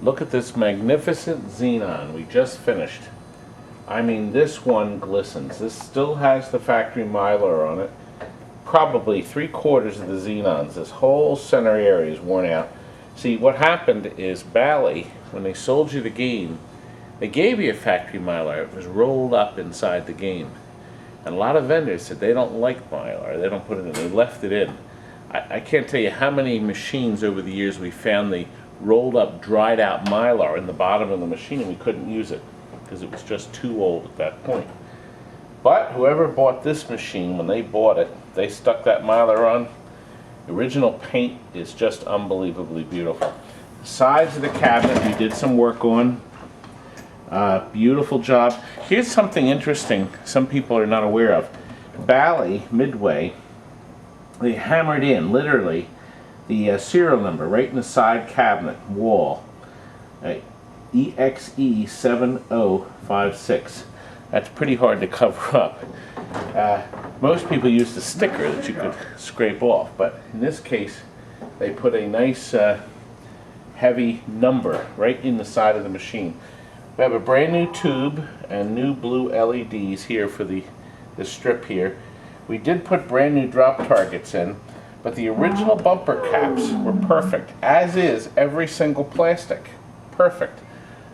Look at this magnificent Xenon we just finished. I mean, this one glistens. This still has the factory mylar on it. Probably 3/4 of the Xenons. This whole center area is worn out. See, what happened is Bally, when they sold you the game, they gave you a factory mylar. It was rolled up inside the game. And a lot of vendors said they don't like mylar. They don't put it in. They left it in. I can't tell you how many machines over the years we found the rolled up, dried out mylar in the bottom of the machine and we couldn't use it because it was just too old at that point. But whoever bought this machine, when they bought it, they stuck that mylar on. The original paint is just unbelievably beautiful. The sides of the cabinet we did some work on. Beautiful job. Here's something interesting some people are not aware of. Bally, Midway, they hammered in, literally, the serial number right in the side cabinet wall. EXE7056. That's pretty hard to cover up. Most people use the sticker that you could scrape off, but in this case they put a nice heavy number right in the side of the machine. We have a brand new tube and new blue LEDs here for the strip here. We did put brand new drop targets in, but the original bumper caps were perfect, as is every single plastic. Perfect.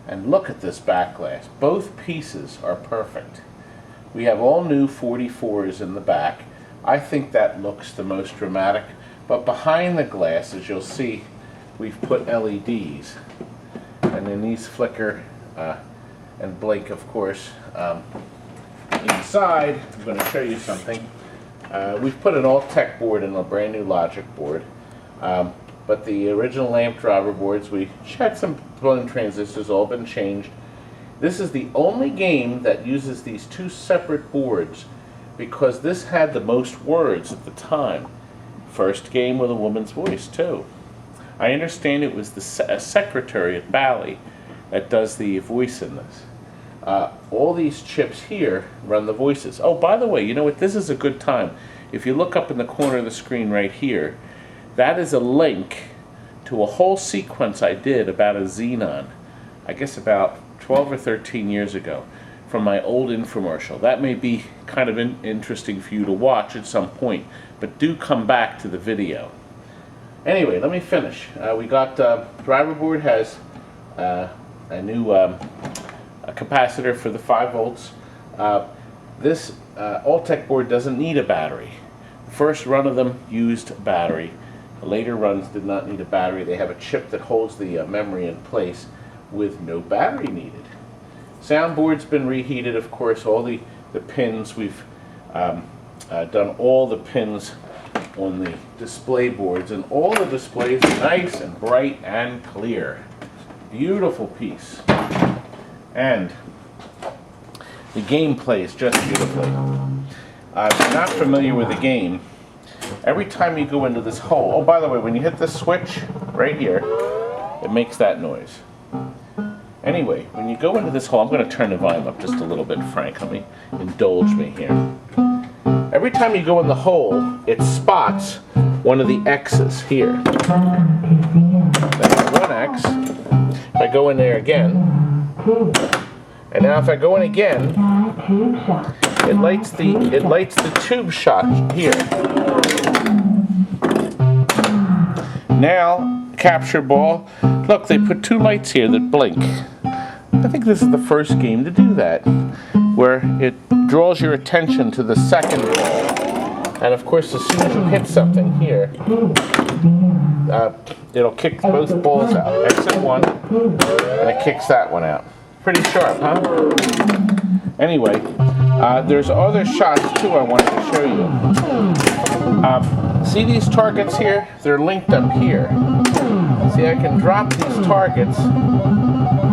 And look at this back glass. Both pieces are perfect. We have all new 44s in the back. I think that looks the most dramatic, but behind the glass, as you'll see, we've put LEDs. And then these flicker and blink, of course. Inside, I'm going to show you something. We've put an alt-tech board in a brand new logic board, but the original lamp driver boards, we had some blend transistors, all been changed. This is the only game that uses these two separate boards because this had the most words at the time. First game with a woman's voice, too. I understand it was the secretary at Bally that does the voice in this. All these chips here run the voices. Oh, by the way, you know what? This is a good time. If you look up in the corner of the screen right here, that is a link to a whole sequence I did about a Xenon, I guess about 12 or 13 years ago, from my old infomercial. That may be kind of interesting for you to watch at some point, but do come back to the video. Anyway, let me finish. We got driver board has a new a capacitor for the 5 volts. This alt-tech board doesn't need a battery. The first run of them used a battery. The later runs did not need a battery. They have a chip that holds the memory in place with no battery needed. Soundboard's been reheated, of course. All the pins, we've done all the pins on the display boards, and all the displays are nice and bright and clear. Beautiful piece. And the game plays just beautifully. If you're not familiar with the game, every time you go into this hole, oh, by the way, when you hit this switch right here, it makes that noise. Anyway, when you go into this hole, I'm going to turn the volume up just a little bit, Frank. Let me indulge me here. Every time you go in the hole, it spots one of the X's here. That's one X. If I go in there again, and now if I go in again, it lights the tube shot here. Now, capture ball. Look, they put 2 lights here that blink. I think this is the first game to do that, where it draws your attention to the second ball. And of course, as soon as you hit something here, it'll kick both balls out. Exit one, and it kicks that one out. Pretty sharp, huh? Anyway, there's other shots too I wanted to show you. See these targets here? They're linked up here. See, I can drop these targets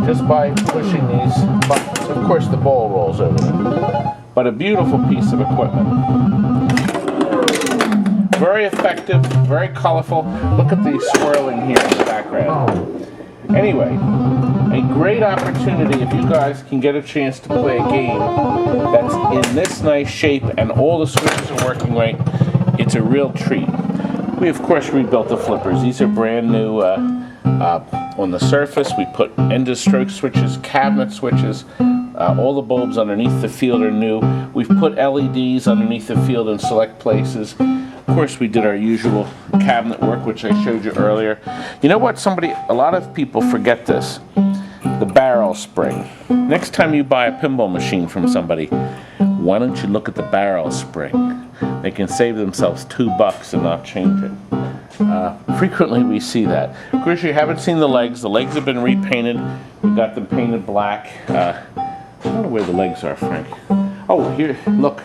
just by pushing these buttons. Of course, the ball rolls over them. But a beautiful piece of equipment. Very effective, very colorful. Look at the swirling here in the background. Anyway, a great opportunity if you guys can get a chance to play a game that's in this nice shape and all the switches are working right. It's a real treat. We of course rebuilt the flippers. These are brand new on the surface. We put end-of-stroke switches, cabinet switches. All the bulbs underneath the field are new. We've put LEDs underneath the field in select places. Of course, we did our usual cabinet work, which I showed you earlier. You know what? A lot of people forget this. The barrel spring. Next time you buy a pinball machine from somebody, why don't you look at the barrel spring? They can save themselves $2 and not change it. Frequently we see that. Of course, you haven't seen the legs. The legs have been repainted. We got them painted black. I don't know where the legs are, Frank. Oh, here, look.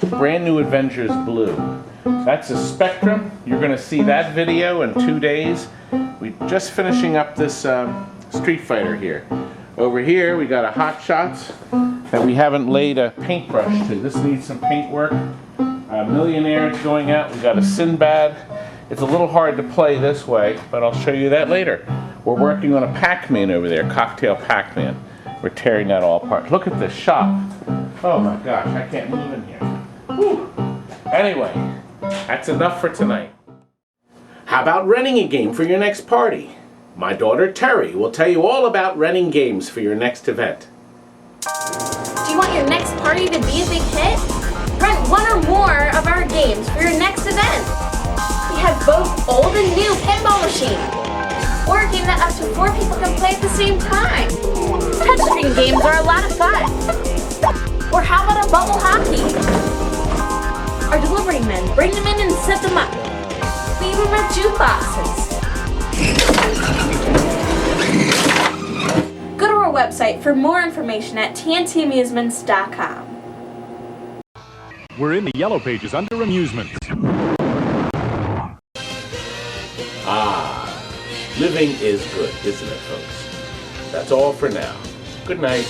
Brand new Avengers BLUE. That's a Spectrum. You're going to see that video in 2 days. We're just finishing up this Street Fighter here. Over here, we got a Hot Shots that we haven't laid a paintbrush to. This needs some paint work. Millionaire is going out. We got a Sinbad. It's a little hard to play this way, but I'll show you that later. We're working on a Pac-Man over there, Cocktail Pac-Man. We're tearing that all apart. Look at this shop. Oh my gosh, I can't move in here. Whew. Anyway, that's enough for tonight. How about renting a game for your next party? My daughter Terry will tell you all about renting games for your next event. Do you want your next party to be a big hit? Rent one or more of our games for your next event. We have both old and new pinball machines, or a game that up to 4 people can play at the same time. Touchscreen games are a lot of fun. Or how about a bubble hockey? Our delivery men bring them in and set them up. We even rent jukeboxes. Go to our website for more information at TNTAmusements.com. We're in the yellow pages under amusements. Living is good, isn't it, folks? That's all for now. Good night.